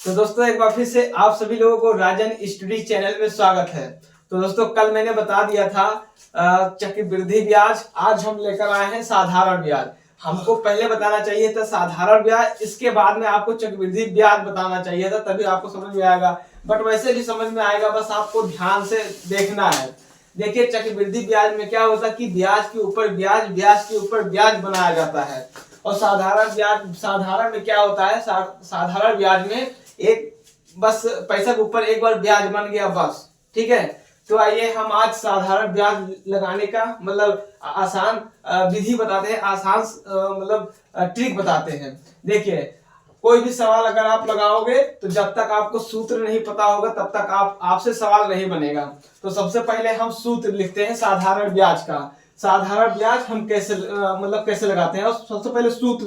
तो दोस्तों एक बार फिर से आप सभी लोगों को राजन स्टडी चैनल में स्वागत है। तो दोस्तों कल मैंने बता दिया था चक्रवृद्धि ब्याज, आज हम लेकर आए हैं साधारण ब्याज। हमको पहले बताना चाहिए था साधारण ब्याज, इसके बाद में आपको चक्रवृद्धि ब्याज बताना चाहिए था, तभी आपको समझ में आएगा। बट वैसे भी समझ में आएगा, बस आपको ध्यान से देखना है। देखिए चक्रवृद्धि ब्याज में क्या होता है कि ब्याज के ऊपर ब्याज, ब्याज के ऊपर ब्याज बनाया जाता है। और साधारण ब्याज, साधारण में क्या होता है, साधारण ब्याज में एक बस पैसा के ऊपर एक बार ब्याज बन गया बस, ठीक है। तो आइए हम आज साधारण ब्याज लगाने का मतलब आसान विधि बताते हैं, आसान मतलब ट्रिक बताते हैं। देखिए कोई भी सवाल अगर आप लगाओगे तो जब तक आपको सूत्र नहीं पता होगा तब तक आपसे सवाल नहीं बनेगा। तो सबसे पहले हम सूत्र लिखते हैं साधारण ब्याज का। साधारण ब्याज हम कैसे मतलब कैसे लगाते हैं, और सबसे पहले सूत्र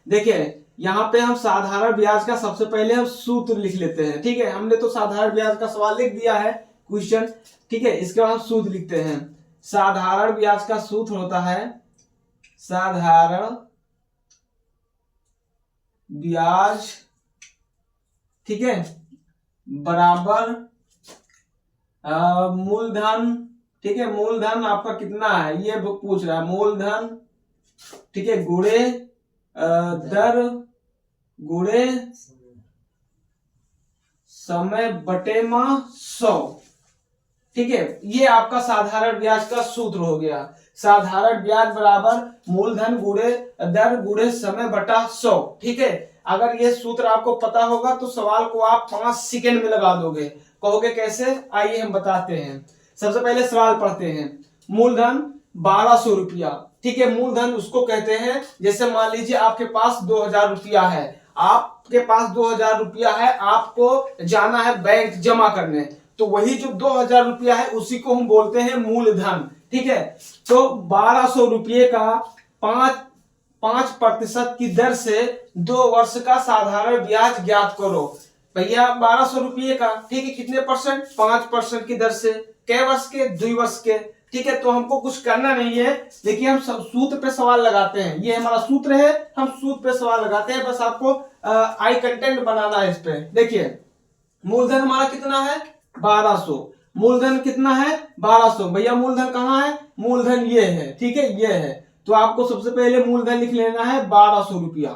देखिए यहाँ पे हम साधारण ब्याज का सबसे पहले हम सूत्र लिख लेते हैं, ठीक है। हमने तो साधारण ब्याज का सवाल लिख दिया है, क्वेश्चन, ठीक है। इसके बाद हम सूत्र लिखते हैं। साधारण ब्याज का सूत्र होता है साधारण ब्याज, ठीक है, बराबर मूलधन, ठीक है। मूलधन आपका कितना है ये पूछ रहा है, मूलधन, ठीक है, गुणे दर गुणे समय बटे माह 100, ठीक है। ये आपका साधारण ब्याज का सूत्र हो गया। साधारण ब्याज बराबर मूलधन गुणे दर गुणे समय बटा 100, ठीक है। अगर ये सूत्र आपको पता होगा तो सवाल को आप 5 सेकंड में लगा दोगे। कहोगे कैसे, आइए हम बताते हैं। सबसे पहले सवाल पढ़ते हैं। मूलधन 1200 रुपया, ठीक है। मूलधन उसको कहते हैं, जैसे मान लीजिए आपके पास 2000 रुपया है, आपके पास 2000 रुपया है, आपको जाना है बैंक जमा करने, तो वही जो 2000 रुपया है उसी को हम बोलते हैं मूलधन, ठीक है। तो 1200 रुपये का 5% की दर से 2 वर्ष का साधारण ब्याज ज्ञात करो। भैया 1200 रुपये का, ठीक है, कितने परसेंट, 5% की दर से, कै वर्ष के, 2 वर्ष के, ठीक है। तो हमको कुछ करना नहीं है, देखिए हम सूत्र पे सवाल लगाते हैं। ये हमारा सूत्र है, हम सूत्र पे सवाल लगाते हैं, बस आपको आई कंटेंट बनाना है इस पे। देखिए मूलधन हमारा कितना है 1200, मूलधन कितना है 1200। भैया मूलधन कहाँ है, मूलधन ये है, ठीक है, ये है। तो आपको सबसे पहले मूलधन लिख लेना है 1200 रुपया,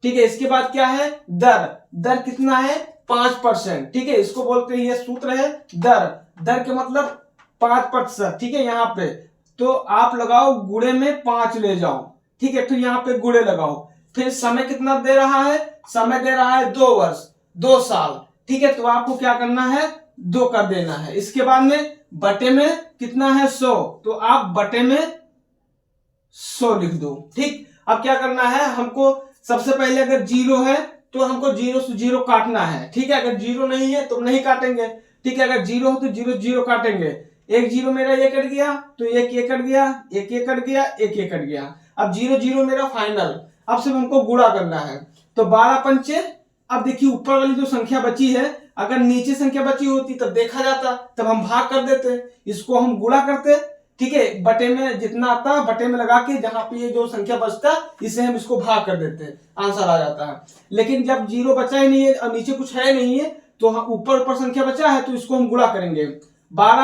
ठीक है। इसके बाद क्या है, दर, दर कितना है 5%, ठीक है। इसको बोलते हैं, ये सूत्र है दर, दर के मतलब 5%, ठीक है। यहाँ पे तो आप लगाओ गुणे में 5 ले जाओ, ठीक है। फिर यहाँ पे गुणे लगाओ। फिर समय कितना दे रहा है, समय दे रहा है 2 वर्ष, 2 साल, ठीक है। तो आपको क्या करना है, 2 कर देना है। इसके बाद में बटे में कितना है 100, तो आप बटे में 100 लिख दो, ठीक। अब क्या करना है हमको, सबसे पहले अगर 0 है तो हमको 0 से 0 काटना है, ठीक है। अगर 0 नहीं है तो नहीं काटेंगे, ठीक है। अगर 0 हो तो 0 0 काटेंगे। एक 0 मेरा ये कट गया, तो एक ये कट गया, एक ये कट गया, एक ये कट गया। अब 0 0 मेरा फाइनल। अब सिर्फ हमको गुणा करना है, तो 12 पंचे। अब देखिए ऊपर वाली जो संख्या बची है, अगर नीचे संख्या बची होती तब देखा जाता, तब हम भाग कर देते, इसको हम गुणा करते, ठीक है। बटे में जितना आता है बटे में लगा के, जहां पे ये जो संख्या बचता इसे हम इसको भाग कर देते हैं, आंसर आ जाता है। लेकिन जब 0 बचा ही नहीं है और नीचे कुछ है नहीं है, तो ऊपर ऊपर संख्या बचा है तो इसको हम गुणा करेंगे। 12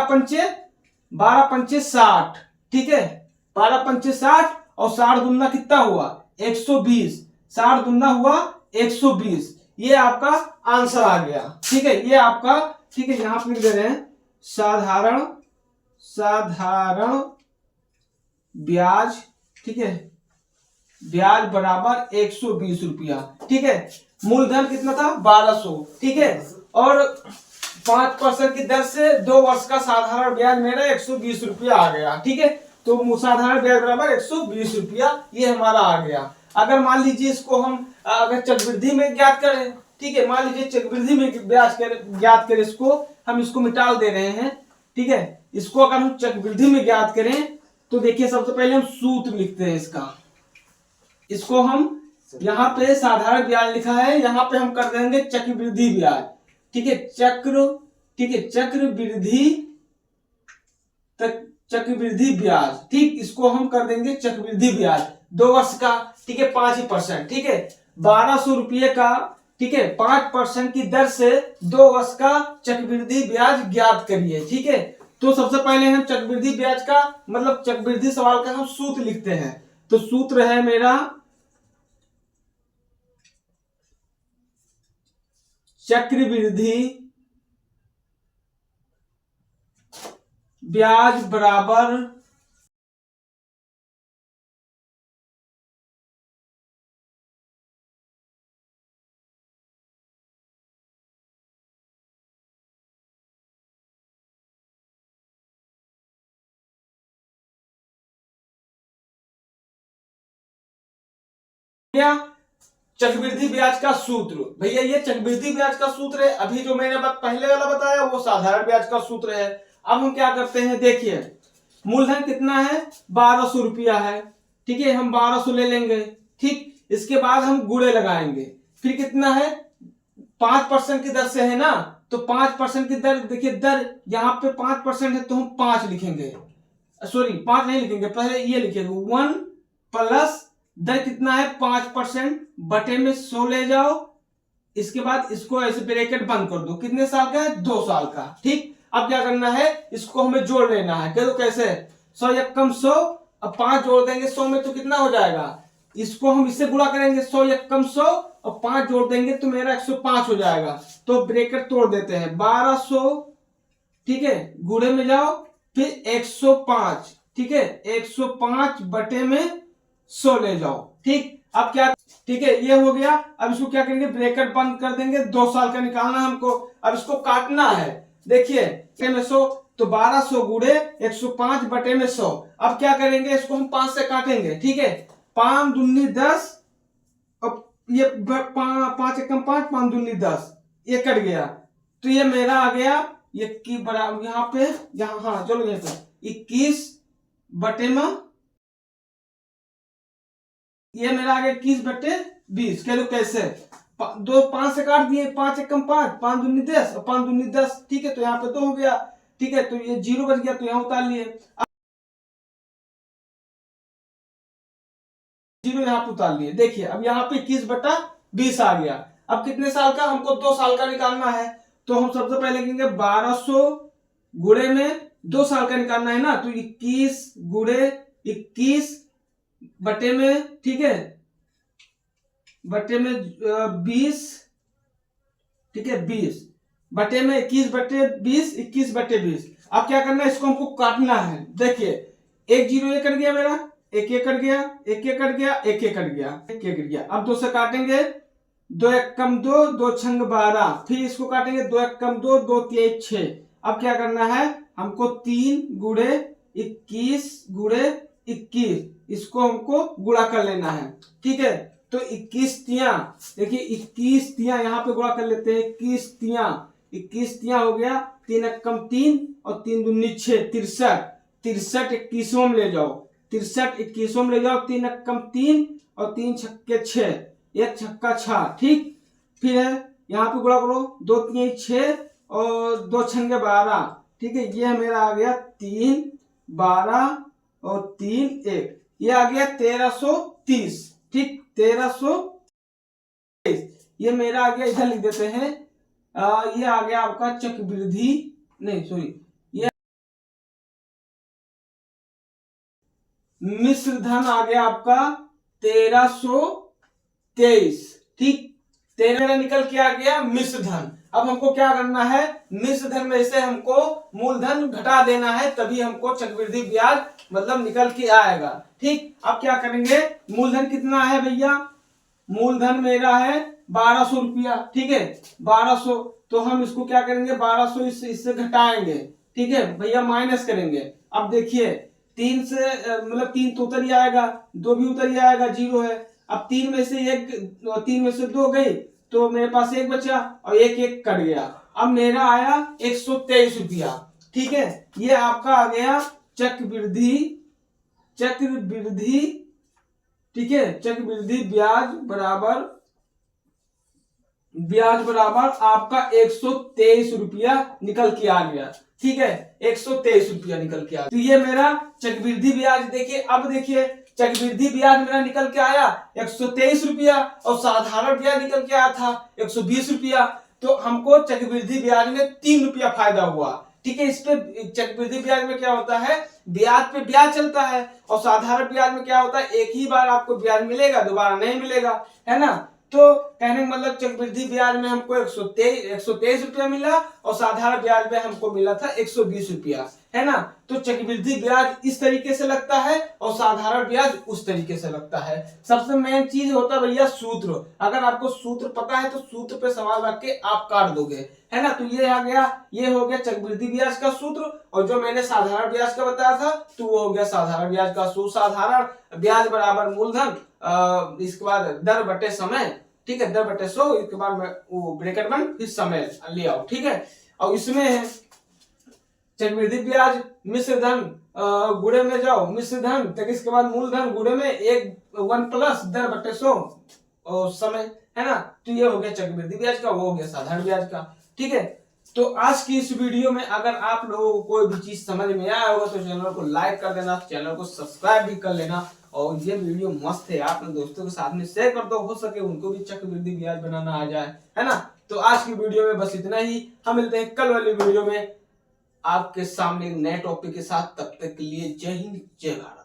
पंचे 60, ठीक है। 12 पंचे 60 और 60 दुना कितना हुआ 120, 60 दुना हुआ 120। ये आपका आंसर आ गया, ठीक है। ये आपका, ठीक है, यहां पे लिख दे रहे हैं साधारण ब्याज, ठीक है, ब्याज बराबर 120 रुपया, ठीक है। मूलधन कितना था 1200, ठीक है। और 5% की दर से 2 वर्ष का साधारण ब्याज मेरा 120 रुपया आ गया, ठीक है। तो साधारण ब्याज बराबर 120 रुपया ये हमारा आ गया। अगर मान लीजिए इसको हम अगर चक्रवृद्धि में ज्ञात करें, ठीक है, मान लीजिए चक्रवृद्धि में ब्याज ज्ञात करें, इसको हम इसको मिटा दे रहे हैं, ठीक है। इसको अगर हम चक्रवृद्धि में ज्ञात करें तो देखिए सबसे पहले हम सूत्र लिखते हैं इसका। इसको हम यहाँ पे साधारण ब्याज लिखा है, यहाँ पे हम कर देंगे चक्रवृद्धि ब्याज, ठीक है। ठीक है, चक्रवृद्धि ब्याज, ठीक, इसको हम कर देंगे चक्रवृद्धि ब्याज 2 वर्ष का, ठीक है, 5%, ठीक है। 1200 रुपये का ठीक है 5% की दर से 2 वर्ष का चक्रवृद्धि ब्याज ज्ञात करिए। ठीक है, तो सबसे पहले हम चक्रवृद्धि ब्याज का मतलब चक्रवृद्धि सवाल का हम सूत्र लिखते हैं। तो सूत्र है मेरा चक्रवृद्धि ब्याज बराबर क्या चक्रवृद्धि ब्याज का सूत्र। भैया ये चक्रवृद्धि ब्याज का सूत्र है, अभी जो मैंने पहले वाला बताया वो साधारण ब्याज का सूत्र है। अब हम क्या करते हैं, देखिए मूलधन कितना है 1200 रुपया है। ठीक है, हम 1200 ले लेंगे। ठीक, इसके बाद हम गुणे लगाएंगे। फिर कितना है 5% की दर से है ना, तो 5% की दर, देखिए दर यहाँ पे 5% है तो हम 5 लिखेंगे, सॉरी 5 नहीं लिखेंगे, पहले ये लिखेंगे 1 प्लस दर कितना है 5% बटे में 100 ले जाओ। इसके बाद इसको ऐसे ब्रैकेट बंद कर दो। कितने साल का है 2 साल का। ठीक, अब क्या करना है, इसको हमें जोड़ लेना है। कह दो कैसे, 100 या कम 100, अब 5 जोड़ देंगे 100 में तो कितना हो जाएगा, इसको हम इससे गुणा करेंगे 100 या कम 100 और 5 जोड़ देंगे तो मेरा 105 हो जाएगा। तो ब्रैकेट तोड़ देते हैं 1200, ठीक है गुणे में जाओ फिर 105, ठीक है 105 बटे में 100 ले जाओ। ठीक, अब क्या, ठीक है ये हो गया। अब इसको क्या करेंगे, ब्रैकेट बंद कर देंगे। 2 साल का निकालना है हमको। अब इसको काटना है, देखिए 100 तो 1200 गुणे 105 बटे में 100। अब क्या करेंगे, इसको हम 5 से काटेंगे। ठीक है, 5 दूनी 10, अब ये 5 एकम 5, 5 दूनी 10, ये कट गया तो ये मेरा आ गया ये की बराबर यहाँ पे, यहाँ हाँ चलो यहाँ पे 21 बटे में, ये मेरा आ गया 21 बटे 20। कह लो कैसे, 5 से काट दिए, 5 एकम 5, 5 दूनी 10 और 5 दूनी 10। ठीक है, तो यहाँ पे 2 हो गया। ठीक है, तो ये 0 बच गया तो यहाँ उतार लिए, 0 यहाँ पे उतार लिए। देखिए अब यहाँ पे 21 बटा 20 आ गया। अब कितने साल का, हमको 2 साल का निकालना है। तो हम सबसे पहले लिखेंगे 1200 गुणे में 2 साल का निकालना है ना, तो 21 गुणे 21 बटे में, ठीक है बटे में 20, ठीक है 20 बटे में 21 बटे 20, 21 बटे 20। अब क्या करना है, इसको हमको काटना है। देखिए 1 0 ये कट गया मेरा, 1 ये कट गया, 1 ये कट गया, 1 ये कट गया, 1 ये कट गया। अब 2 से काटेंगे, 2 एकम 2, 2 छंग 12, फिर इसको काटेंगे 2 एकम 2, 2 3 6। अब क्या करना है हमको, 3 गुणे 21 गुणे 21, इसको हमको गुणा कर लेना है। ठीक है, तो 21 तिया, देखिए 21 तिया यहाँ पे गुणा कर लेते हैं। 21 तिया, 21 तिया हो गया, 3 एकम 3 और 3 दूनी 6, 63, 63 21 ले जाओ, 63 21 ले जाओ, 3 एकम 3 और 3 छक्के 6, 1 छक्का 6। ठीक, फिर है यहाँ पे गुणा करो, 2 3 6 और 2 छंगे 12। ठीक है, ये मेरा आ गया 3 12 और 3 1, ये आ गया 1330। ठीक, 1330 ये मेरा आ गया। इधर लिख देते हैं, ये आ गया आपका चक्रवृद्धि, नहीं सॉरी, ये मिश्र धन आ गया आपका 1323। ठीक, 13 निकल के आ गया मिश्र धन। अब हमको क्या करना है, मिश्र धन में से हमको मूलधन घटा देना है, तभी हमको चक्रवृद्धि ब्याज मतलब निकल के आएगा। ठीक, अब क्या करेंगे, मूलधन कितना है भैया, मूलधन मेरा है 1200 रुपया। ठीक है 1200, तो हम इसको क्या करेंगे 1200 इससे घटाएंगे। ठीक है भैया, माइनस करेंगे। अब देखिए 3 से मतलब 3 तो उतर ही आएगा, 2 भी उतर ही आएगा, 0 है। अब 3 में से 1, 3 में से 2 गई तो मेरे पास 1 बचा और 1 1 कट गया। अब मेरा आया 123 रुपया। ठीक है, ये आपका आ गया चक्रवृद्धि, ठीक है चक्रवृद्धि ब्याज बराबर आपका 123 रुपया निकल के आ गया। ठीक है, 123 रुपया निकल के आ गया। तो ये मेरा चक्रवृद्धि ब्याज। देखिए अब देखिए चक्रवृद्धि ब्याज मेरा निकल के आया 123 रुपया और साधारण ब्याज निकल के आया था 120 रुपया। तो हमको चक्रवृद्धि ब्याज में 3 रुपया फायदा हुआ। ठीक है, इस पे चक्रवृद्धि ब्याज में क्या होता है, ब्याज पे ब्याज चलता है, और साधारण ब्याज में क्या होता है, एक ही बार आपको ब्याज मिलेगा, दोबारा नहीं मिलेगा, है ना। तो कहने का मतलब चक्रवृद्धि ब्याज में हमको 123 रुपया मिला और साधारण ब्याज में हमको मिला था 120 रुपया, है ना। तो चक्रवृद्धि ब्याज इस तरीके से लगता है और साधारण ब्याज उस तरीके से लगता है। सबसे मेन चीज होता है भैया सूत्र। अगर आपको सूत्र पता है तो सूत्र पे सवाल रख के आप काट दोगे, है ना। तो ये आ गया, ये हो गया चक्रवृद्धि ब्याज का सूत्र, और जो मैंने साधारण ब्याज का बताया था तो वो हो गया साधारण ब्याज का सूत्र। साधारण ब्याज बराबर मूलधन, इसके बाद दर बटे समय, ठीक है, दर बटे 100, इसके बाद में वो ब्रैकेट बंद, फिर समय ले आओ, ठीक है। और इसमें है चक्रवृद्धि ब्याज मिश्र धन गुणे में जाओ, मिश्र धन तक, इसके बाद मूलधन गुणे में 1 प्लस दर बटे 100 और समय, है ना। तो ये हो गया चक्रवृद्धि ब्याज का, वो हो गया साधारण ब्याज का, ठीक है। तो आज की इस वीडियो में अगर आप लोगों को कोई भी चीज समझ में आया होगा तो चैनल को लाइक कर देना, चैनल को सब्सक्राइब भी कर लेना, और ये वीडियो मस्त है, आप दोस्तों के साथ में शेयर कर दो, हो सके उनको भी चक्रवृद्धि ब्याज बनाना आ जाए, है ना। तो आज की वीडियो में बस इतना ही, हम मिलते हैं कल वाली वीडियो में आपके सामने एक नए टॉपिक के साथ। तब तक के लिए जय हिंद, जय भारत।